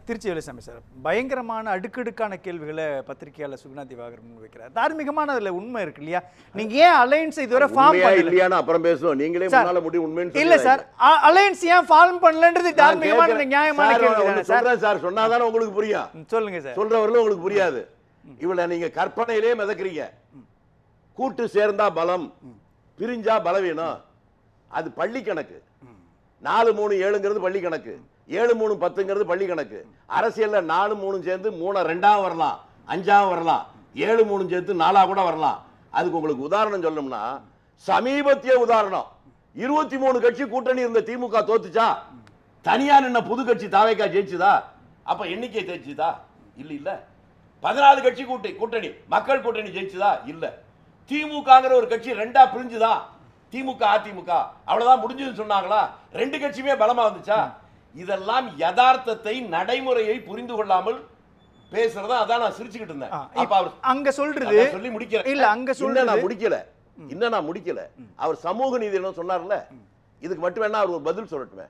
Trichy Velusamy sir, பயங்கரமான அடுக்கடுக்கான கேள்விகளை பத்திரிகையாளர் சுகுணா திவாகரன் முன்வைக்கிறார். தார்மீகமான அதுல உண்மை இருக்கு இல்லையா? நீங்க ஏன் அலையன்ஸ் இதுவரை ஃபார்ம் பண்ணல இல்லையானா அப்புறம் பேசுவோம். நீங்களே முன்னால முடி உண்மைன்னு இல்ல சார், அலையன்ஸ் ஏன் ஃபார்ம் பண்ணலன்றது தார்மீகமான நியாயமான கேள்வி தானே சார்? சார் சொன்னாதானே உங்களுக்கு புரியும். சொல்லுங்க சார். சொல்றவர்களும் உங்களுக்கு புரியாது. இவள நீங்க கற்பனையிலே மிதக்குறீங்க. கூட்டு சேர்ந்தா பலம், பிரிஞ்சா பலவீனம். அது பள்ளி கணக்கு. 4 3 7ங்கிறது பள்ளி கணக்கு, 7 3 10ங்கிறது பள்ளி கணக்கு. அரசியல்ல 4 3 சேர்ந்து 3 2 வரலாம், 5 வரலாம், 7 3 சேர்த்து 4 கூட வரலாம். அதுக்கு உங்களுக்கு உதாரணம் சொல்லணும்னா, சமீபத்திய உதாரணம் 23 கட்சி கூட்டணி இருந்த திமுக தோத்துச்சா? தனியா நின்ன புது கட்சி தாவேகா ஜெயிச்சுதா? அப்ப எண்ணிக்கை ஜெயிச்சுதா? இல்ல இல்ல. 14 கட்சி கூட்டணி மக்கள் கூட்டணி ஜெயிச்சுதா? இல்ல. திமுகங்கிற ஒரு கட்சி 2ஆ பிரிஞ்சுதா? திமுக அதிமுக அவ்வளவுதான் முடிஞ்சதுன்னு சொன்னாங்களா? 2 கட்சியுமே பலமா வந்துச்சா? இதெல்லாம் யதார்த்தத்தை, நடைமுறையை புரிந்து கொள்ளாமல் பேசுறதா. அதான் நான் சிரிச்சுக்கிட்டு இருந்தேன். அப்ப அவர் அங்க சொல்றது சொல்லி முடிக்கல. இல்ல, அங்க சொல்றது நான் முடிக்கல. அவர் சமூக நீதி என்ன சொன்னார்ல, இதுக்கு மட்டும் வேணா அவர் ஒரு பதில் சொல்லட்டுமே.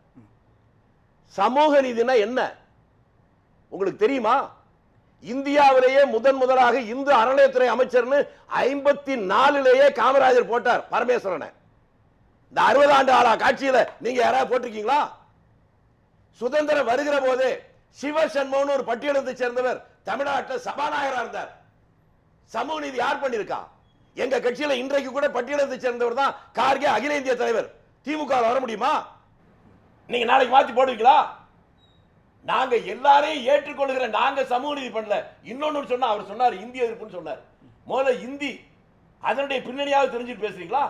சமூக நீதினா என்ன உங்களுக்கு தெரியுமா? இந்தியாவிலேயே முதலாக இந்து அறநிலையத்துறை அமைச்சர்னு 54லேயே காமராஜர் போட்டார் பரமேஸ்வரனை. இந்த 60 ஆண்டு ஆளா காட்சியில நீங்க யாராவது போட்டிருக்கீங்களா? சுதந்திரம் வருகிற போதே சிவசண்முகன் ஒரு பட்டியலத்தை சேர்ந்தவர் தமிழ்நாட்டில் சபாநாயகராக இருந்தார். சமூக நீதி யார் பண்ணிருக்கா? எங்க கட்சியில இன்றைக்கு கூட பட்டியலத்தை சேர்ந்தவர் தான் கார்கே, அகில இந்திய தலைவர். திமுக வர முடியுமா? நீங்க நாளைக்கு மாத்தி போடுவீங்களா? நாங்க எல்லாரையும் ஏற்றுக்கொள்கிற நாங்க சமூக நீதி பண்ணல. இன்னொன்னு சொன்னா, அவர் சொன்னார் இந்திய எதிர்ப்புன்னு சொன்னார். முதல்ல இந்தி அதனுடைய பின்னணியாக தெரிஞ்சுட்டு பேசுறீங்களா?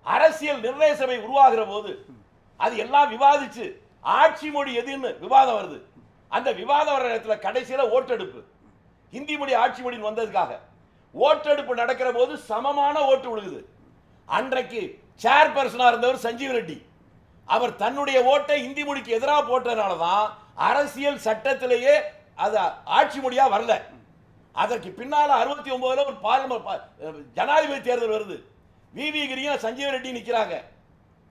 அரசியல் நிர்ணய சபை உருவாகிற போது அது எல்லாம் விவாதிச்சு ஆட்சி மொழி எதுன்னு விவாதம் வருது. அந்த விவாதம் வர இடத்துல கடைசியில ஓட்டெடுப்பு, ஹிந்தி மொழி ஆட்சி மொழி வந்ததுக்காக ஓட்டெடுப்பு நடக்கிற போது சமமான ஓட்டு விழுகுது. அன்றைக்கு சேர்பர்சனா இருந்தவர் சஞ்சீவ் ரெட்டி. அவர் தன்னுடைய ஓட்டை இந்தி மொழிக்கு எதிராக போட்டதுனாலதான் அரசியல் சட்டத்திலேயே அது ஆட்சி மொழியா வரல. அதற்கு பின்னால 69ல ஒரு பார்லிமென்ட் ஜனாதிபதி தேர்தல் வருது. விவி கிரியும் சஞ்சீவ் ரெட்டி நிக்கிறாங்க.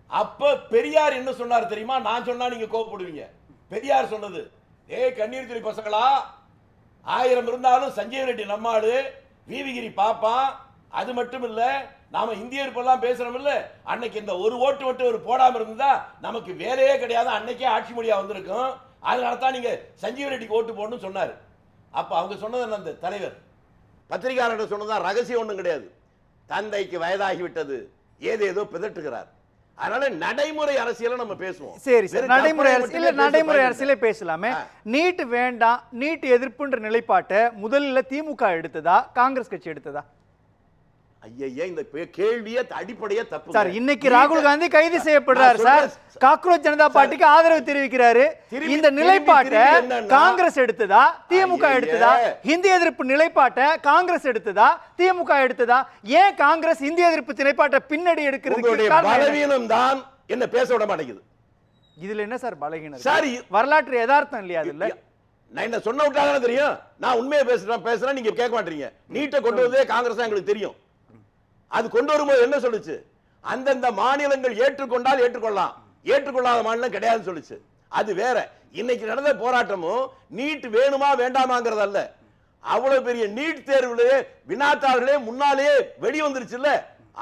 அப்ப பெரியார் என்ன சொன்னார் தெரியுமா? நான் சொன்னா நீங்க கோபப்படுவீங்க. பெரியார் சொன்னது, கண்ணீர் துளி பசங்களா, 1000 இருந்தாலும் சஞ்சீவ் ரெட்டி நம்மாடு, விவிகிரி பாப்பான். அது மட்டும் இல்ல, நாம இந்தியர் எல்லாம் பேசுறோம் இல்ல, அன்னைக்கு இந்த ஒரு ஓட்டு மட்டும் ஒரு போடாம இருந்தா நமக்கு வேலையே கிடையாது, அன்னைக்கே ஆட்சி மொழியா வந்திருக்கும். அதனால தான் நீங்க சஞ்சீவ் ரெட்டிக்கு ஓட்டு போடணும்னு சொன்னார். அப்ப அவங்க சொன்னது என்ன? அந்த தலைவர் பத்திரிகையாளர் சொன்னதா ரகசியம் ஒண்ணும் கிடையாது. தந்தைக்கு வயதாகிவிட்டது, ஏதேதோ பிதட்டுகிறார். அதனால நடைமுறை அரசியல நம்ம பேசுவோம். சரி சார், நடைமுறை அரசியலே பேசலாமே. நீட் வேண்டாம், நீட் எதிர்ப்புன்ற நிலைப்பாட்டை முதல்ல திமுக எடுத்ததா காங்கிரஸ் கட்சி எடுத்ததா? ஐயா, இந்த கேள்வியே அடிப்படையே தப்பு சார். இன்னைக்கு ராகுல் காந்தி கைது செய்யப்படுறாரு சார். காக்ரோச் ஜனதா பார்ட்டிக்கு ஆதரவு தெரிவிக்கிறாரு. இந்த நிலைப்பாட்டை காங்கிரஸ் எடுத்ததா திமுக எடுத்ததா? இந்திய எதிர்ப்பு நிலைப்பாட்டை காங்கிரஸ் எடுத்ததா திமுக எடுத்ததா? ஏன் காங்கிரஸ் இந்திய எதிர்ப்பு நிலைப்பாட்டை பின்னாடி எடுக்கிறதுக்கு பலவீனம் தான் என்ன பேச விட மாட்டேங்குது. இதுல என்ன சார் பலவீனம்? சார், வரலாற்று யதார்த்தம் இல்லையா? அதுல நான் என்ன சொன்ன விட்டாங்க தெரியும். நான் உண்மையை பேசுறேன், நீங்க கேட்க மாட்டீங்க. நீட்டை கொண்டு வந்தே காங்கிரஸ் எங்களுக்கு தெரியும். அது கொண்டு வரும்போது என்ன சொல்லுச்சு? அந்தந்த மாநிலங்கள் ஏற்றுக்கொண்டால் ஏற்றுக்கொள்ளலாம், ஏற்றுக்கொள்ளாத மாநிலம் கிடையாதுன்னு சொல்லுச்சு. அது வேற. இன்னைக்கு நடந்த போராட்டமும் நீட் வேணுமா வேண்டாமாங்கிறது அல்ல. அவ்வளவு பெரிய நீட் தேர்வுலே வினாத்தாளர்களே முன்னாலே வெடி வந்துருச்சுல்ல,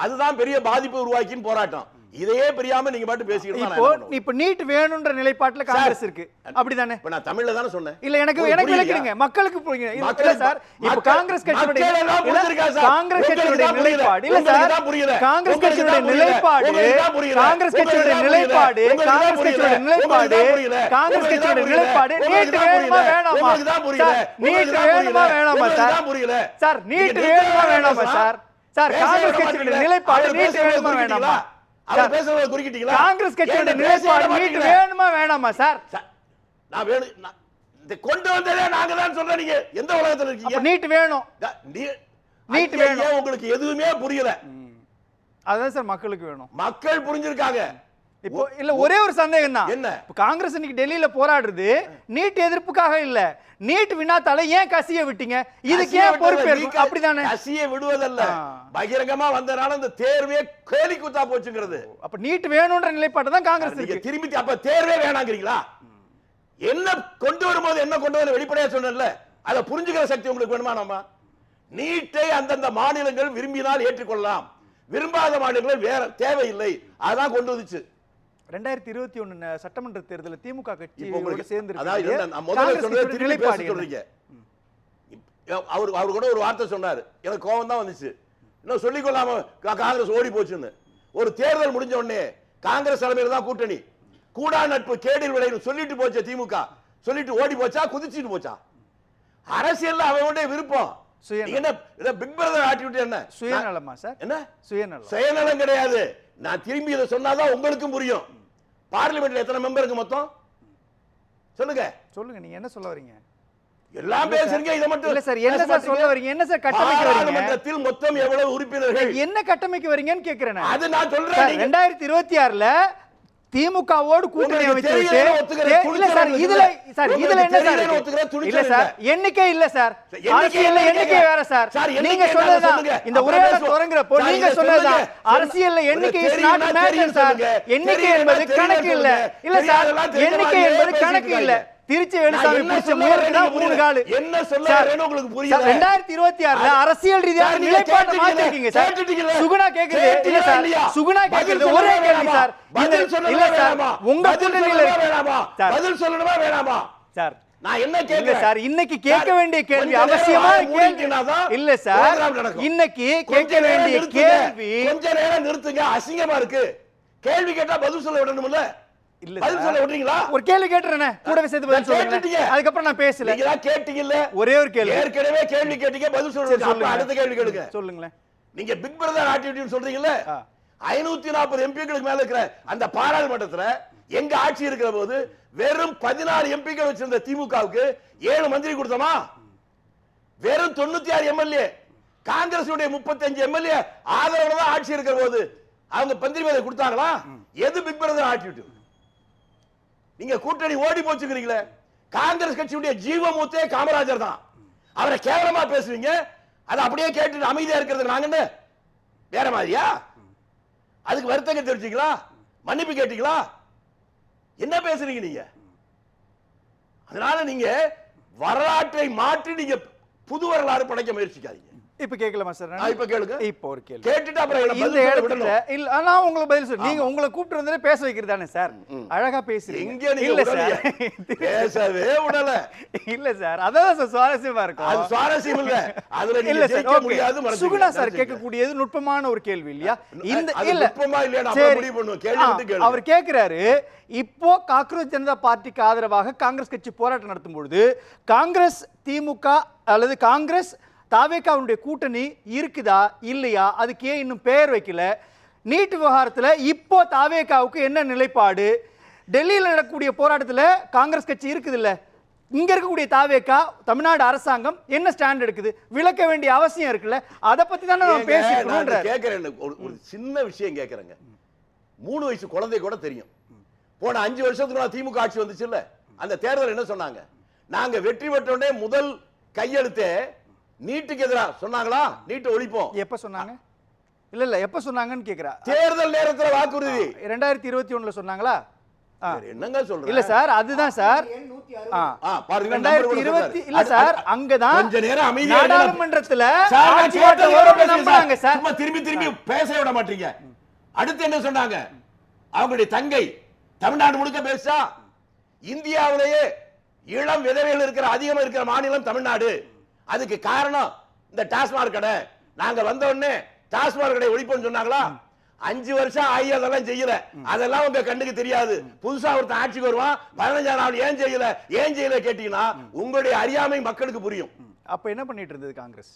அதுதான் பெரிய பாதிப்பு உருவாக்கின்னு போராட்டம். இதையே பெரியாம நீங்க பாட்டு பேசிக்கிட்டு இப்ப நீட் வேணும்ன்ற நிலைப்பாட்டுல காங்கிரஸ் இருக்கு, அப்படிதானே? இப்ப நான் தமிழ்ல தானே சொன்னேன். இல்ல, எனக்கு விளக்குங்க, மக்களுக்கு புரியுங்க. இல்ல சார், இப்ப காங்கிரஸ் கட்சியோட நிலைப்பாடு இல்ல சார், காங்கிரஸ் கட்சியோட நிலைப்பாடு நீட் வேணுமா வேணாமா? நீட் வேணுமா வேணாமா சார்? சார், நீட் வேணுமா வேணாமா சார்? சார், காங்கிரஸ் கட்சியோட நிலைப்பாடு நீட் வேணுமா வேணாமா? காங்கிரஸ் கட்சியோட நிலைப்பாடு நீட் வேணுமா வேணாமா சார்? நான் வேணும், கொண்டு வந்ததே நாங்க தான் சொல்றேன். நீங்க எந்த உலகத்துல இருக்கீங்க? நீட் வேணும், நீட் வேணும். உங்களுக்கு எதுவுமே புரியல. அதான் சார் மக்களுக்கு வேணும். மக்கள் புரிஞ்சிருக்காங்க. இப்போ இல்ல, ஒரே ஒரு சந்தேகம் தான். என்ன? காங்கிரஸ் இன்னைக்கு டெல்லியில போராடுறது நீட் எதிர்ப்புக்காக இல்ல, நீட் வினாத்தால ஏன் கசிய விட்டீங்க? இதுக்கு ஏன் பொறுப்பு? அப்படிதானே? கசிய விடுவதல்ல, பகிரங்கமா வந்தனால இந்த தேர்வே கேலி கூத்தா போச்சுங்கிறது. அப்ப நீட் வேணும்ன்ற நிலைப்பாடு தான் காங்கிரஸ் இருக்கு. திரும்பி அப்ப தேர்வே வேணாங்கிறீங்களா? என்ன கொண்டு வரும்போது என்ன கொண்டு வர வெளிப்படையா சொன்னேன்ல, அதை புரிஞ்சுக்கிற சக்தி உங்களுக்கு வேணுமா? நம்ம நீட்டை அந்தந்த மாநிலங்கள் விரும்பினால் ஏற்றுக்கொள்ளலாம், விரும்பாத மாநிலங்கள் வேற தேவையில்லை, அதான் கொண்டு வந்துச்சு. 2021 சட்டமன்ற தேர்தலில் திமுக கட்சி சேர்ந்து சொல்றீங்க. அவர் கூட ஒரு வார்த்தை சொன்னாரு, எனக்கு கோபம் தான் வந்துச்சு. இன்னும் சொல்லிக் கொள்ளாம காங்கிரஸ் ஓடி போச்சுன்னு. ஒரு தேர்தல் முடிஞ்ச உடனே காங்கிரஸ் தலைமையில் தான் கூட்டணி, கூடா நட்பு கேடில் விளையும் சொல்லிட்டு போச்சு திமுக. சொல்லிட்டு ஓடி போச்சா, குதிச்சிட்டு போச்சா? அரசியல் அவனுடைய விருப்பம். பிக் பிரதர் ஆட்டிவிட்டு என்ன சுயநலமா சார்? என்ன சுயநலம்? சுயநலம் கிடையாது. நான் திரும்பி இதை சொன்னாதான் உங்களுக்கும் புரியும். பார்லிமெண்ட்ல எத்தனை மெம்பருக்கு மொத்தம் சொல்லுங்க? சொல்லுங்க, நீங்க என்ன சொல்ல வரீங்க? எல்லாம் பேசுறீங்க, இத மட்டும் இல்ல சார். என்ன சார் சொல்ல வரீங்க? என்ன சார் கட்டமைக்க வரீங்க? பார்லிமெண்டத்தில் மொத்தம் எவ்வளவு உறுப்பினர்கள்? என்ன கட்டமைக்க வரீங்கன்னு கேக்குறேன். அது நான் சொல்றேன். 2026ல திமுகவோடு கூட்டணி அமைச்சிட்டு இல்ல சார். இதுல என்ன சார்? இல்ல சார், எண்ணிக்கை இல்ல சார். அரசியல்ல எண்ணிக்கை வேற சார். நீங்க சொன்னதுதான் இந்த உரையாடல் தொடங்குறப்போ நீங்க சொன்னதுதான் அரசியல்ல எண்ணிக்கை இஸ் நாட் மேட்டர் சார். எண்ணிக்கை என்பது கணக்கு இல்ல. இல்ல சார், எண்ணிக்கை என்பது கணக்கு இல்ல. திருச்சி வேலுசாமி பிடிச்ச முயற்சி தான் 3 கால். என்ன சொல்றேன்னு உங்களுக்கு புரியல. 2026ல அரசியல் ரீதியாக நிலைப்பாட்டை மாத்திருக்கீங்க சார். சுகுணா கேக்குது. இல்ல சார், சுகுணா கேக்குது ஒரே கேள்வி சார். பதில் சொல்லணுமா வேணாமா? உங்க கூட்டணியில வேணாமா? பதில் சொல்லணுமா வேணாமா சார்? நான் என்ன கேக்குறேன் சார், இன்னைக்கு கேட்க வேண்டிய கேள்வி அவசியமான கேள்வி இல்ல சார். இன்னைக்கு கேட்க வேண்டிய கேள்வி கொஞ்ச நேரம் நிறுத்துங்க, அசிங்கமா இருக்கு. கேள்வி கேட்டா பதில் சொல்ல விடணும்ல. இல்ல பதில் சொல்ல விடுறீங்களா? ஒரு கேள்வி கேட்றேனே, கூடவே சேர்த்து பதில் சொல்லுங்க. அதுக்கு அப்புறம் நான் பேசல. நீங்க தான் கேட்டீங்கல்ல, ஒரே ஒரு கேள்வி. ஏற்கனவே கேள்வி கேட்டீங்க, பதில் சொல்லுங்க. அப்ப அடுத்த கேள்வி கேளுங்க. சொல்லுங்க. நீங்க பிக் பிரதர் ஆக்டிவிட்டின்னு சொல்றீங்கல்ல, 540 எம்பிக்களுக்கு மேல இருக்கிற அந்த பாராளுமன்றத்துல எங்க ஆட்சி இருக்கிற போது வெறும் 16 எம்பிக்கள் வச்சிருந்த திமுகவுக்கு 7 மந்திரி கொடுத்தோமா? வெறும் 96 எம்எல்ஏ, காங்கிரஸ் 35 எம்எல்ஏ ஆதரவுல தான் ஆட்சி இருக்கிற போது அவங்க மந்திரி பதவி கொடுத்தாங்களா? எது பிக் பிரதர் ஆக்டிவிட்டி? நீங்க கூட்டணி ஓடி போச்சுக்கிறீங்களே. காங்கிரஸ் கட்சியுடைய ஜீவமூர்த்தே காமராஜர் தான். அவரை கேவலமா பேசுவீங்க, அதை அப்படியே கேட்டு அமைதியா இருக்கிறது நாங்க என்ன வேற மாதிரியா? அதுக்கு வருத்தம் தெரிவிச்சீங்களா? மன்னிப்பு கேட்டீங்களா? என்ன பேசுறீங்க நீங்க? அதனால நீங்க வரலாற்றை மாற்றி நீங்க புது வரலாறு படைக்க முயற்சிக்காதீங்க. இப்ப கேட்கலாமா சார்? இப்ப கேளுங்க. இப்ப ஒரு கேள்வி கேட்டுட்டு அப்புறம் இந்த இடத்துல இல்ல, நான் உங்களுக்கு பதில் சொல்றேன். நீங்க உங்களை கூப்பிட்டு வந்தே பேச வைக்கிறதானே சார்? அழகா பேசுறீங்க. இல்ல சார், பேசவே விடல. இல்ல சார், அதான் சார் சுவாரஸ்யமா இருக்கும். அது சுவாரசியம் இல்ல. அதுல நீங்க ஜெயிக்க முடியாது. சுகுணா சார் கேட்கக்கூடியது நுட்பமான ஒரு கேள்வி இல்லையா? இந்த இல்ல நுட்பமா இல்லையா நம்ம முடிவு பண்ணுவோம். கேள்வி வந்து கேளுங்க. அவர் கேக்குறாரு, இப்போ காங்கிரஸ் ஜனதா பார்ட்டிக்கு ஆதரவாக காங்கிரஸ் கட்சி போராட்டம் நடத்தும் பொழுது காங்கிரஸ் திமுக அல்லது காங்கிரஸ் தாவேகாவுடைய கூட்டணி இருக்குதா இல்லையா, அதுக்கு ஏன் இன்னும் பெயர் வைக்கல, நீட் விவகாரத்தில் இப்போ தாவேகாவுக்கு என்ன நிலைப்பாடு, டெல்லியில் நடக்கக்கூடிய போராட்டத்தில் காங்கிரஸ் கட்சி இருக்குது இல்ல, இங்க இருக்கக்கூடிய தாவேகா தமிழ்நாடு அரசாங்கம் என்ன ஸ்டாண்ட் எடுக்குது, விளக்க வேண்டிய அவசியம் இருக்குல்ல, அதை பத்தி தானே நான் பேசிக்கிறோம். கேட்கிறேன், ஒரு சின்ன விஷயம் கேட்கறேங்க. 3 வயசு குழந்தை கூட தெரியும். போன 5 வருஷத்துக்கு திமுக ஆட்சி வந்துச்சு இல்ல, அந்த தேர்தல் என்ன சொன்னாங்க? நாங்க வெற்றி பெற்றோடனே முதல் கையெழுத்தே நீட்டுக்கு எதிராக சொன்னாங்களா? நீட்டை ஒழிப்போம். எப்ப சொன்னாங்க? இல்ல எப்ப சொன்னாங்கன்னு கேக்குறா. தேர்தல் நேரத்துல வாக்குறுதி 2021ல சொன்னாங்களா? என்னங்க சொல்றீங்க? இல்ல சார், அதுதான் சார். பாருங்க 2020 இல்ல சார், அங்கதான் கொஞ்ச நேரம் அமைதியா நாடாளுமன்றத்துல நம்புறாங்க சார். சும்மா திரும்பி திரும்பி பேச விட மாட்டீங்க. அடுத்து என்ன சொன்னாங்க? அவங்களுடைய தங்கை தமிழ்நாடு முழுக்க பேசா, இந்தியாவிலேயே இளம் விதவைகள் இருக்கிற அதிகமா இருக்கிற மாநிலம் தமிழ்நாடு. அதுக்கு காரணம் இந்த டாஸ்மாக் கடை. நாங்க வந்த உடனே டாஸ்மாக் கடை ஒழிப்போம்னு சொன்னாங்களா? 5 வருஷம் ஆகி அதெல்லாம் செய்யல. அதெல்லாம் உங்க கண்ணுக்கு தெரியாது. புதுசா ஒருத்தன் ஆட்சிக்கு வருவான், 15 நாள் ஏன் செய்யல கேட்டீங்கன்னா உங்களுடைய அறியாமை மக்களுக்கு புரியும். அப்ப என்ன பண்ணிட்டு இருந்தது காங்கிரஸ்?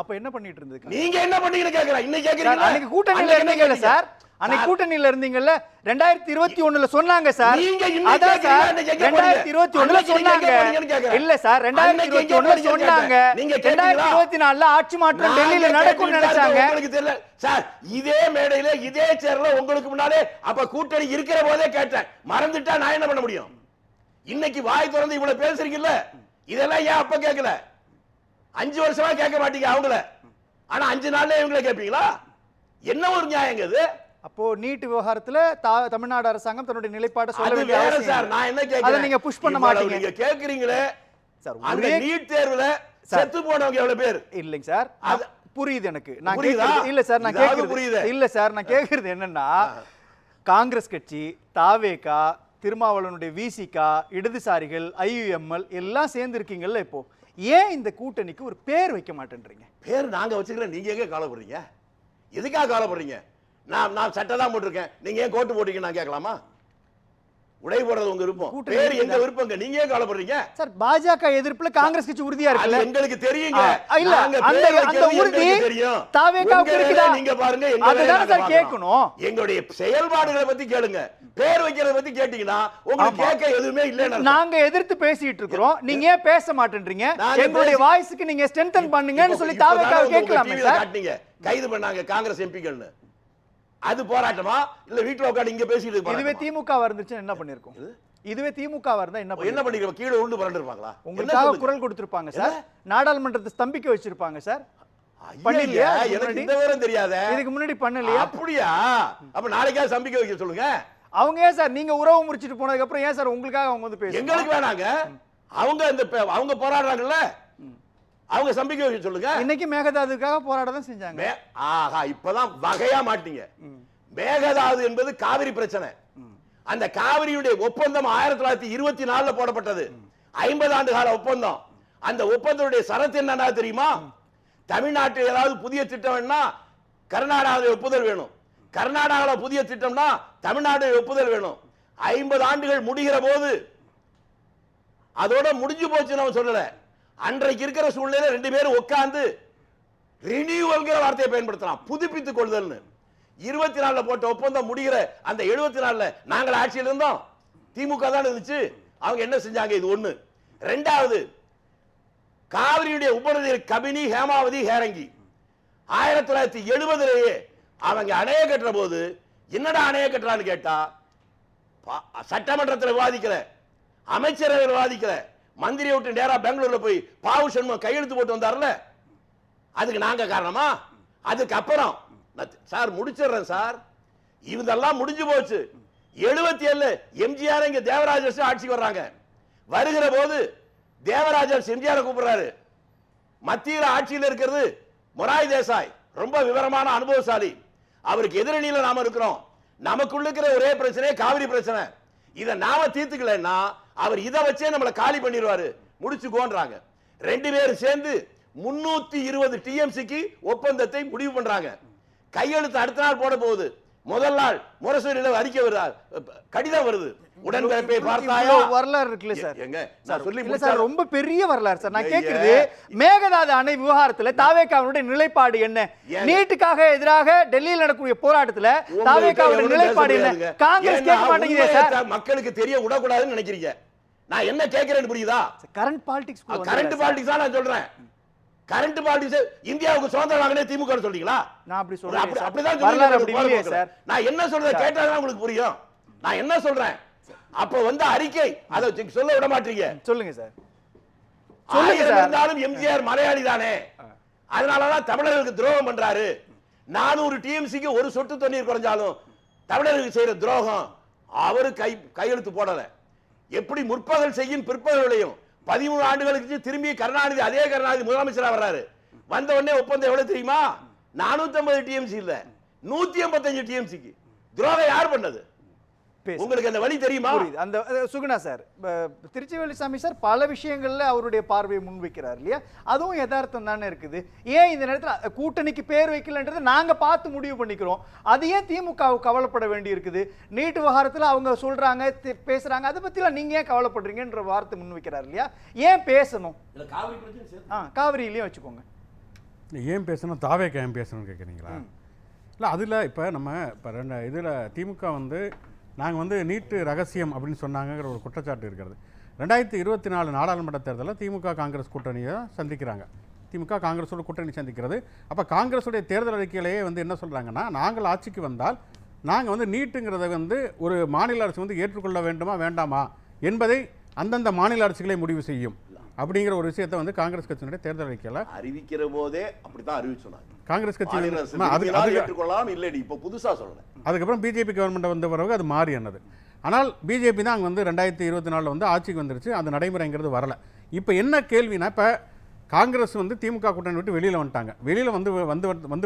அப்ப என்ன பண்ணிட்டு இருந்தது? நீங்க என்ன பண்ணீங்கன்னு கேக்குறேன். இன்னைக்கு கேக்குறீங்க. அன்னைக்கு கூட்டணியில இருந்தீங்கல்ல சார், அன்னைக்கு கூட்டணியில இருந்தீங்கல்ல, 2021ல சொன்னாங்க சார். அதான் சார் 2021ல சொன்னாங்க. இல்ல சார், 2021ல சொன்னாங்க. 2024ல ஆட்சி மாற்றம் டெல்லியில நடக்கும்னு நினைச்சாங்க. உங்களுக்கு தெரியல சார். இதே மேடையில இதே சேர்ல உங்களுக்கு முன்னாலே அப்ப கூட்டணி இருக்கிற போதே கேட்டேன். மறந்துட்டா நான் என்ன பண்ண முடியும்? இன்னைக்கு வாய் திறந்து இவ்வளவு பேசுறீங்கல்ல, இதெல்லாம் ஏன் அப்ப கேட்கல? 5 வருஷமா கேட்க மாட்டீங்க அவங்கள, ஆனா 5 நாள்ல இவங்கள கேட்பீங்களா? என்ன ஒரு நியாயங்க இது? அப்போ நீட் விவகாரத்துல தமிழ்நாடு அரசாங்கம் தன்னுடைய நிலைப்பாட்டை சொல்ல அது வேண்டிய வேற அவசியம் சார். இல்லை. நான் என்ன அதை கேக்குறேன், நீங்க புஷ் பண்ண இவ்வளவு மாட்டீங்க நீங்க கேக்குறீங்களே சார். அந்த ஒரே நீட் தேர்வுல செத்து போனவங்க எவ்வளவு பேர்? இல்லைங்க சார், அது புரியுது எனக்கு. நான் புரியுதா? கேக்குறது இல்ல சார், நான் இதாவது கேக்குறது புரியுது. இல்ல சார், நான் கேக்குறது என்னன்னா, காங்கிரஸ் கட்சி, தாவேகா, திருமாவளவனுடைய விசிகா, இடதுசாரிகள், ஐயுஎம்எல் எல்லாம் சேர்ந்து இருக்கீங்கல்ல, இப்போ ஏன் இந்த கூட்டணிக்கு ஒரு பேர் வைக்க மாட்டேன்றீங்க? பேர் நாங்க வச்சுக்கிறேன், நீங்க எங்க கவலைப்படுறீங்க? எதுக்காக கவலைப்படுறீங்க? நான் சட்டை தான் போட்டிருக்கேன், நீங்க ஏன் கோட்டு போட்டீங்க நான் கேட்கலாமா? உடை போடுறது உங்க விருப்பம், கூட்டணி பேர் எங்க விருப்பங்க, நீங்க ஏன் கவலைப்படுறீங்க? சார், பாஜக எதிர்ப்புல காங்கிரஸ் கட்சி உறுதியா அது இருக்குல்ல? எங்களுக்கு தெரியுங்க. இல்ல, நாங்க அந்த பேர் அந்த வைக்கிறது உறுதி எங்களுக்கு தெரியும். தாவேகாவுக்கு உங்க இருக்குதா? வேலையை நீங்க பாருங்க, எங்க வேலையை அதுதான் நாங்க சார் பார்க்கணும். கேட்கணும். எங்களுடைய செயல்பாடுகளை பத்தி கேளுங்க. பேர் வைக்கிறத பத்தி கேட்டீங்கன்னா உங்களுக்கு கேட்க எதுவுமே இல்லைன்னு நாங்க எதிர்த்து பேசிட்டு இருக்கோம், நீங்க ஏன் பேச மாட்டேன்றீங்க? நாங்க எங்களுடைய வாய்ஸ்க்கு நீங்க ஸ்ட்ரெngthen பண்ணுங்கன்னு சொல்லி தாவேகாவை கேட்கலாமே சார். காட்டுனீங்க, கைது பண்ணாங்க காங்கிரஸ் எம்பிக்கள்னு. அது போராட்டமா இல்ல வீட்டுல உட்கார்ந்து இங்க பேசிட்டு இதுவே போராட்டமா? திமுக இருந்துச்சுன்னா என்ன பண்ணிருக்கும்? இதுவே திமுக இருந்தா என்ன என்ன பண்ணிருப்பாங்க? கீழே உண்டு புரண்டு இருப்பாங்களா? உங்களுக்காக குரல் கொடுத்திருப்பாங்க சார், நாடாளுமன்றத்தை ஸ்தம்பிக்க வச்சிருப்பாங்க சார். பண்ணலையா? எனக்கு இந்த விவரம் தெரியாத. இதுக்கு முன்னாடி பண்ணலையா? அப்படியா? அப்ப நாளைக்கா சம்பிக்க வைக்க சொல்லுங்க. அவங்க ஏன் சார், நீங்க உறவு முறிச்சிட்டு போனதுக்கு அப்புறம் ஏன் சார் உங்களுக்காக அவங்க வந்து பேசுறாங்க? எங்களுக்கு வேணாங்க, அவங்க போராடுறாங்கல்ல, அவங்க சம்பிக்க வைக்க சொல்லுங்க. இன்னைக்கு மேகதாதுக்காக போராட தான் செஞ்சாங்க. ஆஹா, இப்பதான் வகையா மாட்டீங்க. மேகதாது என்பது காவிரி பிரச்சனை. அந்த காவிரியுடைய ஒப்பந்தம் 1924 போடப்பட்டது, 50 ஆண்டு கால ஒப்பந்தம். அந்த ஒப்பந்தத்துடைய சரத்து என்னன்னா தெரியுமா? தமிழ்நாட்டில் ஏதாவது புதிய திட்டம் வேணும்னா கர்நாடகாவில் ஒப்புதல் வேணும், கர்நாடகாவில் புதிய திட்டம்னா தமிழ்நாடு ஒப்புதல் வேணும். 50 ஆண்டுகள் முடிகிற போது அதோட முடிஞ்சு போச்சு நம்ம சொல்லல. அன்றைக்கு இருக்கிற சூழ்நிலை ரெண்டு பேரும் உட்கார்ந்து ரினியூவல்ங்கிற வார்த்தையை பயன்படுத்தலாம், புதுப்பித்துக் கொள்ளுதல்னு. 24 போட்ட ஒப்பந்தம் முடிகிற அந்த 74 நாங்கள் ஆட்சியில் இருந்தோம், திமுக தான் இருந்துச்சு. அவங்க என்ன செஞ்சாங்க? இது ஒண்ணு. ரெண்டாவது, காவிரியுடைய உபநதியில் கபினி, ஹேமாவதி, ஹேரங்கி 1970 அவங்க அணைய கட்டுற போது என்னடா அணைய கட்டுறான்னு கேட்டா, சட்டமன்றத்தில் விவாதிக்கல, அமைச்சரவை விவாதிக்கல, மந்திரியை விட்டு நேரா பெங்களூர்ல போய் பாவு சண்முகம் கையெழுத்து போட்டு வந்தார்ல, அதுக்கு நாங்க காரணமா? அதுக்கு அப்புறம் சார் முடிச்சிடுறேன் சார், இதெல்லாம் முடிஞ்சு போச்சு. 77 எம்ஜிஆர் இங்க தேவராஜ ஆட்சிக்கு வர்றாங்க. வருகிற போது தேவராஜர் எம்ஜிஆர் கூப்பிடுறாரு. மத்தியில் ஆட்சியில் இருக்கிறது மொராய் தேசாய், ரொம்ப விவரமான அனுபவசாலி. அவருக்கு எதிரணியில நாம இருக்கிறோம். நமக்குள்ள இருக்கிற ஒரே பிரச்சனை காவிரி பிரச்சனை. இதை நாம தீர்த்துக்கலன்னா அவர் இதை வச்சே நம்மளை காலி பண்ணிடுவாரு, முடிச்சுக்கோன்றாங்க. ரெண்டு பேரும் சேர்ந்து 320 டிஎம்சிக்கு ஒப்பந்தத்தை முடிவு பண்றாங்க. கையெழுத்து அடுத்த நாள் போட போகுது. முதல் நாள் முரசொலியில அறிக்கை வருது, கடிதம் வருது, உடன்பிறப்பை பார்த்தாயா? வரலாறு இருக்குல்ல சார்? எங்க நான் சொல்லி இல்ல சார், ரொம்ப பெரிய வரலாறு சார். நான் கேக்குறது, மேகதாது அணை விவகாரத்துல தாவேகாவுடைய நிலைப்பாடு என்ன? நீட்டுக்காக எதிராக டெல்லியில் நடக்கக்கூடிய போராட்டத்துல தாவேகாவுடைய நிலைப்பாடு என்ன? காங்கிரஸ் கேட்க மாட்டேங்குதே சார். மக்களுக்கு தெரிய விடக்கூடாதுன்னு நினைக்கிறீங்க. நான் என்ன கேட்கிறேன்னு புரியுதா? கரண்ட் பாலிடிக்ஸ், கரண்ட் பாலிடிக்ஸ் தான் நான் சொல்றேன். கரண்ட் பாலிடிக்ஸ் இந்தியாவுக்கு சுதந்திரம் வாங்கினே திமுக சொல்றீங்களா? நான் அப்படி சொல்றேன். அப்படிதான் வரலாறு அப்படி இல்லையே சார். நான் என்ன சொல்றேன் கேட்டாதான் உங்களுக்கு புரியும். நான் என்ன சொல்றேன், அப்ப வந்து அறிக்கை அதை சொல்ல விட மாட்டீங்க. சொல்லுங்க சார். இருந்தாலும் எம்ஜிஆர் மலையாளி தானே, அதனாலதான் தமிழர்களுக்கு துரோகம் பண்றாரு. 400 டிஎம்சிக்கு ஒரு சொட்டு தண்ணீர் குறைஞ்சாலும் தமிழர்களுக்கு செய்யற துரோகம் அவரு கையெழுத்து போடல. எப்படி முற்பகல் செய்யும் பிற்பகல் விளையும். 13 ஆண்டுகளுக்கு திரும்பி கருணாநிதி, அதே கருணாநிதி முதலமைச்சரா வர்றாரு. வந்த உடனே ஒப்பந்தம் எவ்வளவு தெரியுமா? 450 டிஎம்சி இல்ல, 185 டிஎம்சிக்கு. துரோகம் யார் பண்ணது? உங்களுக்கு அந்த வழி தெரியுமா? அந்த சுகுணா சார், திருச்சிவேலிசாமி சார் பல விஷயங்கள்ல அவருடைய பார்வையை முன்வைக்கிறார் இல்லையா? அதுவும் யதார்த்தம் தானே இருக்குது. ஏன் இந்த நேரத்தில் கூட்டணிக்கு பேர் வைக்கலன்றது நாங்க பார்த்து முடிவு பண்ணிக்கிறோம், அது ஏன் திமுக கவலைப்பட வேண்டி இருக்குது? நீட் விவகாரத்தில் அவங்க சொல்றாங்க, பேசுறாங்க, அதை பத்திலாம் நீங்க ஏன் கவலைப்படுறீங்கன்ற வார்த்தை முன்வைக்கிறார் இல்லையா? ஏன் பேசணும்? காவிரியிலையும் வச்சுக்கோங்க. ஏன் பேசணும், தாவேக்கா ஏன் பேசணும்னு கேட்குறீங்களா? இல்லை, அதில் இப்போ நம்ம இப்போ இதில் திமுக வந்து நாங்கள் வந்து நீட்டு ரகசியம் அப்படின்னு சொன்னாங்கிற ஒரு குற்றச்சாட்டு இருக்கிறது. 2024 நாடாளுமன்ற தேர்தலில் திமுக காங்கிரஸ் கூட்டணியை சந்திக்கிறாங்க. திமுக காங்கிரஸோட கூட்டணி சந்திக்கிறது. அப்போ காங்கிரஸுடைய தேர்தல் அறிக்கையிலேயே வந்து என்ன சொல்கிறாங்கன்னா, நாங்கள் ஆட்சிக்கு வந்தால் நாங்கள் வந்து நீட்டுங்கிறத வந்து ஒரு மாநில அரசு வந்து ஏற்றுக்கொள்ள வேண்டுமா வேண்டாமா என்பதை அந்தந்த மாநில அரசுகளே முடிவு செய்யும் அப்படிங்கிற ஒரு விஷயத்தை வந்து காங்கிரஸ் கட்சியினுடைய தேர்தல் அறிக்கையில் அறிவிக்கிற போதே அப்படித்தான் அறிவிச்சு சொன்னாங்க. காங்கிரஸ் கட்சி ஏற்றுக்கொள்ளலாம் இல்லடி, இப்ப புதுசா சொல்லல. அதுக்கப்புறம் பிஜேபி கவர்மெண்ட் வந்த பிறகு அது மாறி என்னது. ஆனால் பிஜேபி தான் அங்கே வந்து 2024 வந்து ஆட்சிக்கு வந்துருச்சு, அந்த நடைமுறைங்கிறது வரல. இப்போ என்ன கேள்வினா, இப்போ காங்கிரஸ் வந்து திமுக கூட்டணி விட்டு வெளியில் வந்துட்டாங்க. வெளியில் வந்து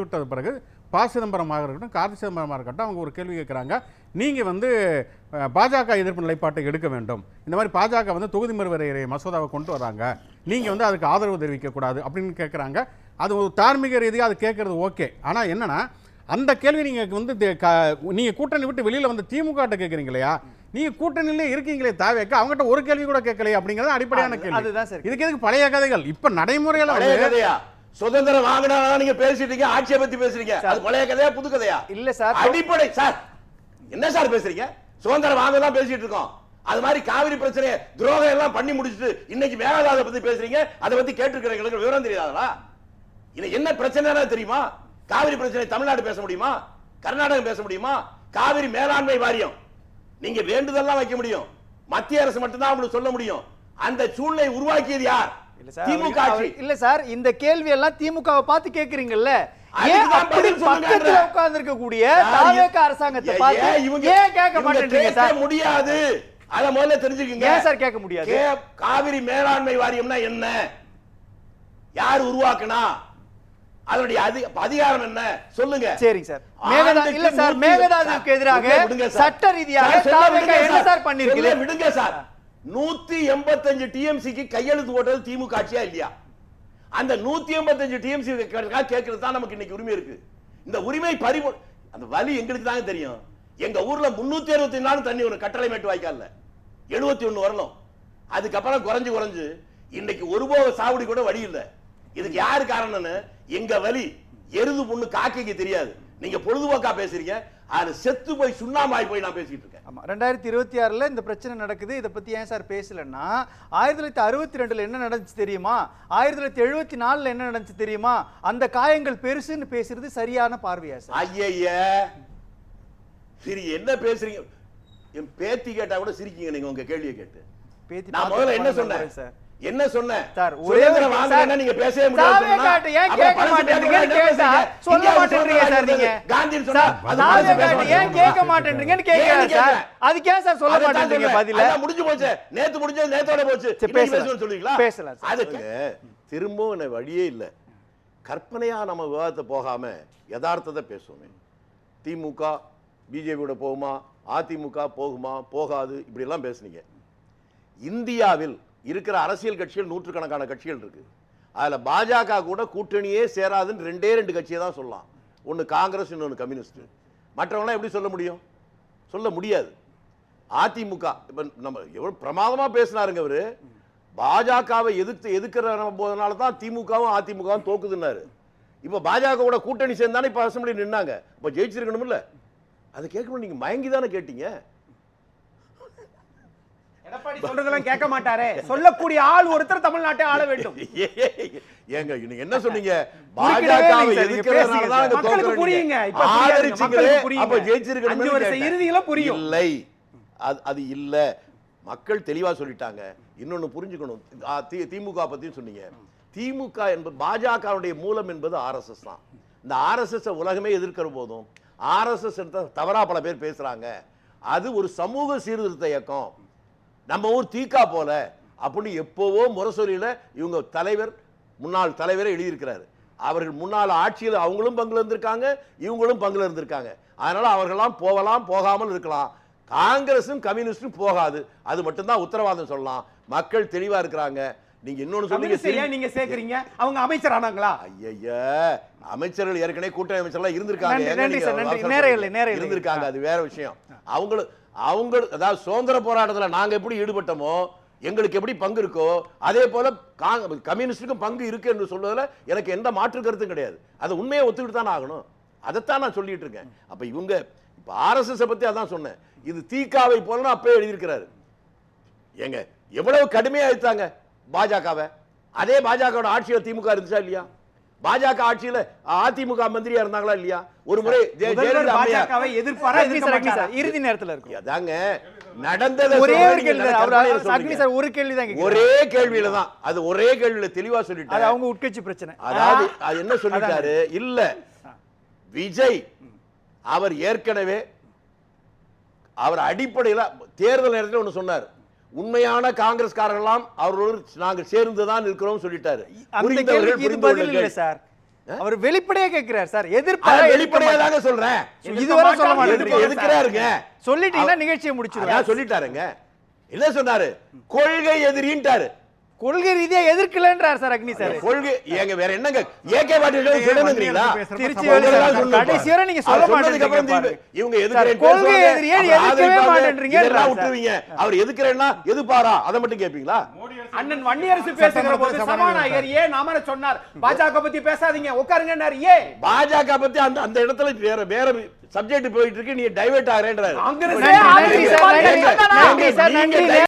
விட்டது பிறகு ப. சிதம்பரமாக இருக்கட்டும், கார்த்தி சிதம்பரமாக இருக்கட்டும், அவங்க ஒரு கேள்வி கேட்குறாங்க, நீங்கள் வந்து பாஜக எதிர்ப்பு நிலைப்பாட்டை எடுக்க வேண்டும், இந்த மாதிரி பாஜக வந்து தொகுதி மறுவரையறை மசோதாவை கொண்டு வராங்க, நீங்கள் வந்து அதுக்கு ஆதரவு தெரிவிக்கக்கூடாது அப்படின்னு கேட்குறாங்க. அது ஒரு தார்மீக ரீதியாக அது கேட்குறது ஓகே. ஆனால் என்னன்னா, அந்த கேள்வி நீங்கள் வந்து நீங்கள் கூட்டணி விட்டு வெளியில் வந்து திமுக கேட்குறீங்க இல்லையா, நீங்க கூட்டணியிலே இருக்கீங்களே தாவேக்க, அவங்ககிட்ட ஒரு கேள்வி கூட கேட்கலையே அப்படிங்கிறது அடிப்படையான கேள்வி. அதுதான் சார். இதுக்கு எதுக்கு பழைய கதைகள்? இப்ப நடைமுறையில பழைய கதையா? சுதந்திரம் வாங்கினா நீங்க பேசிட்டீங்க, ஆட்சியை பத்தி பேசுறீங்க, அது பழைய கதையா புது கதையா? இல்ல சார், அடிப்படை சார். என்ன சார் பேசுறீங்க? சுதந்திரம் வாங்கலாம் பேசிட்டு இருக்கோம். அது மாதிரி காவிரி பிரச்சனை துரோகம் எல்லாம் பண்ணி முடிச்சிட்டு இன்னைக்கு மேகதாதை பத்தி பேசுறீங்க, அதை பத்தி கேட்டிருக்கிறவங்களுக்கு விவரம் தெரியாதா? இன்னைக்கு என்ன பிரச்சனை தெரியுமா? காவிரி பிரச்சனை தமிழ்நாடு பேச முடியுமா? கர்நாடகம் பேச முடியுமா? காவிரி மேலாண்மை வாரியம் நீங்க வேண்டுதெல்லாம் வைக்க முடியும், மத்திய அரசு மட்டும்தான் உங்களுக்கு சொல்ல முடியும். அந்த சூழ்நிலை உருவாக்கியது யார்? திமுக ஆட்சி. இல்ல சார், இந்த கேள்வி எல்லாம் திமுகவை பார்த்து கேக்குறீங்கல்ல, ஏன் அப்படி பக்கத்துல உட்கார்ந்து இருக்க கூடிய தாவேக அரசாங்கத்தை பார்த்து ஏன் கேட்க மாட்டேன்றீங்க சார்? முடியாது, அத முதல்ல தெரிஞ்சுக்கங்க. ஏன் சார் கேட்க முடியாது? காவிரி மேலாண்மை வாரியம்னா என்ன, யார் உருவாக்குனா, அதனுடைய அதிகாரம் என்ன சொல்லுங்க. சரிங்க சார். இல்ல சார், மேகதாதுவுக்கு எதிராக சட்ட ரீதியாக தாவேக என்ன சார் பண்ணிருக்கு? விடுங்க சார். 185 டிஎம்சிக்கு கையெழுத்து போட்டது திமுக ஆட்சியா இல்லையா? அந்த 185 டிஎம்சி கேட்கறது தான் நமக்கு இன்னைக்கு உரிமை இருக்கு. இந்த உரிமை அந்த வலி எங்களுக்கு தாங்க தெரியும். எங்க ஊர்ல 364 தண்ணி ஒரு கட்டளை மேட்டு வாய்க்கால 71 வரணும். அதுக்கப்புறம் குறைஞ்சு இன்னைக்கு ஒரு போக சாகுடி கூட வழி இல்லை. இதுக்கு யாரு காரணம்னு எங்க வலி எருது பொண்ணு காக்கைக்கு தெரியாது. நீங்க பொழுதுபோக்கா பேசுறீங்க, அது செத்து போய் சுண்ணாமாய் போய் நான் பேசிட்டு இருக்கேன். ஆமா, 2026ல இந்த பிரச்சனை நடக்குது. இதை பத்தி ஏன் சார் பேசலன்னா, 1962ல என்ன நடந்துச்சு தெரியுமா, 1974ல என்ன நடந்துச்சு தெரியுமா, அந்த காயங்கள் பெருசுன்னு பேசுறது சரியான பார்வையா சார்? ஐயா சரி, என்ன பேசுறீங்க? என் பேத்தி கேட்டா கூட சிரிக்கீங்க நீங்க உங்க கேள்வியை கேட்டு. நான் முதல்ல என்ன சொன்னேன் சார்? என்ன சொன்னேன் சார்? ஒரே நீங்க பேசவே முடியாது. ஏன் கேட்க மாட்டேன்றீங்கன்னு கேட்டா சொல்ல மாட்டேன்றீங்க சார். நீங்க காந்தி சொன்னா ஏன் கேட்க மாட்டேன்றீங்கன்னு கேக்குறாரு சார். அதுக்கு ஏன் சார் சொல்ல மாட்டேன்றீங்க? பதில முடிஞ்சு போச்சு, நேத்து முடிஞ்சது நேத்தோட போச்சு. பேசணும் சொல்லுவீங்களா? பேசலாம். அதுக்கு திரும்பவும் வழியே இல்ல. கற்பனையா நம்ம விவாதத்தை போகாம யதார்த்தத்தை பேசுவோமே. திமுக பிஜேபியோட போகுமா, அதிமுக போகுமா, போகாது, இப்படி எல்லாம் பேசுனீங்க. இந்தியாவில் இருக்கிற அரசியல் கட்சிகள் நூற்றுக்கணக்கான கட்சிகள் இருக்கு. அதுல பாஜக கூட கூட்டணியே சேராதுன்னு ரெண்டு கட்சியை தான் சொல்லலாம். ஒன்னு காங்கிரஸ், இன்னொன்னு கம்யூனிஸ்ட். மற்றவங்களாம் எப்படி சொல்ல முடியும்? சொல்ல முடியாது. அதிமுக இப்ப நம்ம எவ்வளவு பிரமாதமா பேசினாருங்க அவரு. பாஜகவை எதிர்க்கிற போதனால தான் திமுகவும் அதிமுகவும் தோக்குதுன்னாரு. இப்ப பாஜக கூட கூட்டணி சேர்ந்தானே இப்ப அசம்பிளி நின்னாங்க. இப்ப ஜெயிச்சிருக்கணும் இல்ல? அதை கேட்கணும். நீங்க மயங்கி தானே கேட்டீங்க. எடப்பாடி சொல்றதெல்லாம் கேட்க மாட்டாரே, சொல்லக்கூடிய ஆள் ஒருத்தர் தமிழ்நாட்டை ஆள வேண்டும். ஏங்க நீங்க என்ன சொன்னீங்க? பாஜகவை எதிர்க்கிறதுனால தான் அங்க மக்களுக்கு புரியுங்க. இப்ப ஆதரிச்சீங்களே, அப்ப ஜெயிச்சிருக்கணும். 5 வருஷ இறுதியில புரியும். இல்லை, அது இல்ல. மக்கள் தெளிவா சொல்லிட்டாங்க. இன்னொன்னு புரிஞ்சுக்கணும். திமுக பத்தியும் சொன்னீங்க. திமுக என்பது பாஜகவுடைய மூலம் என்பது ஆர்எஸ்எஸ் தான். இந்த ஆர்எஸ்எஸ் உலகமே எதிர்க்கிற போதும் ஆர்எஸ்எஸ் தவறா பல பேர் பேசுறாங்க. அது ஒரு சமூக சீர்திருத்த இயக்கம், நம்ம ஊர் தீக்கா போல அப்படின்னு எப்போவோ முரசொலியில இவங்க தலைவர், முன்னாள் தலைவரை எழுதியிருக்கிறாரு. அவர்கள் முன்னாள் ஆட்சியில் அவங்களும் பங்குல இருந்திருக்காங்க, இவங்களும் பங்குல இருந்திருக்காங்க. அதனால அவர்களாம் போகலாம், போகாமல் இருக்கலாம். காங்கிரசும் கம்யூனிஸ்டும் போகாது, அது மட்டும்தான் உத்தரவாதம் சொல்லலாம். மக்கள் தெளிவா இருக்கிறாங்க. நீங்க இன்னொன்னு சொன்னீங்க, நீங்க சேர்க்கறீங்க, அவங்க அமைச்சர் ஆனாங்களா? ஐயா, அமைச்சர்கள் ஏற்கனவே கூட்டணி அமைச்சர்லாம் இருந்திருக்காங்க, இருந்திருக்காங்க, அது வேற விஷயம். அவங்க அதாவது சுதந்திர போராட்டத்தில் நாங்க எப்படி ஈடுபட்டோமோ, எங்களுக்கு எப்படி பங்கு இருக்கோ அதே போல கம்யூனிஸ்டுக்கும் பங்கு இருக்கு என்று சொல்வதில் எனக்கு எந்த மாற்று கருத்தும் கிடையாது. அதை உண்மையை ஒத்துக்கிட்டு தான் ஆகணும். அதைத்தான் நான் சொல்லிட்டு இருக்கேன். அப்ப இவங்க இப்ப ஆர்எஸ்எஸ் பத்தி அதான் சொன்னேன். இது தீக்காவை போல அப்பவே எழுதியிருக்கிறாரு. ஏங்க எவ்வளவு கடுமையா எடுத்தாங்க பாஜகவை. அதே பாஜக ஆட்சியில் திமுக இருந்துச்சா இல்லையா? பாஜக ஆட்சியில அதிமுக மந்திரியா இருந்தாங்களா இல்லையா? ஒரு முறை பாஜகவை எதிர்ப்பாரா இறுதி நேரத்துல இருக்கு. அதாங்க நடந்ததை ஒரே சொல்றேன், ஒரு நீங்க கேள்வி தான். கற்பனையில அவர் சொல்றீங்க. அக்னி சார் ஒரு கேள்வி தான் கேக்குறாரு. ஒரே கேள்வியில தான், அது ஒரே கேள்வியில தெளிவா அது சொல்லிட்டாரு. அவங்க உட்கட்சி பிரச்சனை. அதாவது அது என்ன சொல்லிட்டாரு, இல்ல விஜய் அவர் ஏற்கனவே அவர் அடிப்படையில தேர்தல் நேரத்தில் ஒண்ணு சொன்னார், உண்மையான காங்கிரஸ்காரர்களாம் அவர்களோடு நாங்கள் சேர்ந்துதான் இருக்கிறோம் சொல்லிட்டாரு. அந்த புரிந்தவர்கள் கேள்விக்கு இது புரிந்து பதில் இல்ல கொள்ளுங்கள். சார். அவர் வெளிப்படையா கேக்குறார் சார். அத எதிர்ப்பாக வெளிப்படையா தாங்க சொல்றேன். இதுவரை சொல்ல மாட்டேங்கிறீங்க. எதுக்குறாருங்க? சொல்லிட்டீங்கன்னா நிகழ்ச்சியை முடிச்சிருவாங்க. அதான் சொல்லிட்டாருங்க. என்ன சொன்னாரு? கொள்கை எதிரின்ட்டாரு. கொள்கை ரீதியா எதிர்க்கலன்றார் சார் அக்னி சார். கொள்கை ஏங்க வேற என்னங்க? ஏகே பாட்டில் சொல்லணும்ங்கறீங்களா? திருச்சி வேலை சார். கடைசி வரை நீங்க சொல்ல மாட்டேங்கிறீங்க. இவங்க எதுக்குறேன் கொள்கை எதிரியே எதிர்க்கவே மாட்டேன்றீங்க. இதெல்லாம் விட்டுருவீங்க. அவர் எதுக்குறேன்னா எதுபாரா அத மட்டும் கேப்பீங்களா? அண்ணன் வன்னியரசு பேசுகிற போது சபாநாயகர் ஏன் நாம சொன்னார் பாஜக பத்தி பேசாதீங்க உட்காருங்கன்னாரு. ஏன் பாஜக பத்தி அந்த இடத்துல வேற சப்ஜெக்ட் போயிட்டு இருக்கு, நீ டைவர்ட் ஆகறேன்றாரு. காங்கிரஸ் நன்றி சார், நன்றி சார், நன்றி.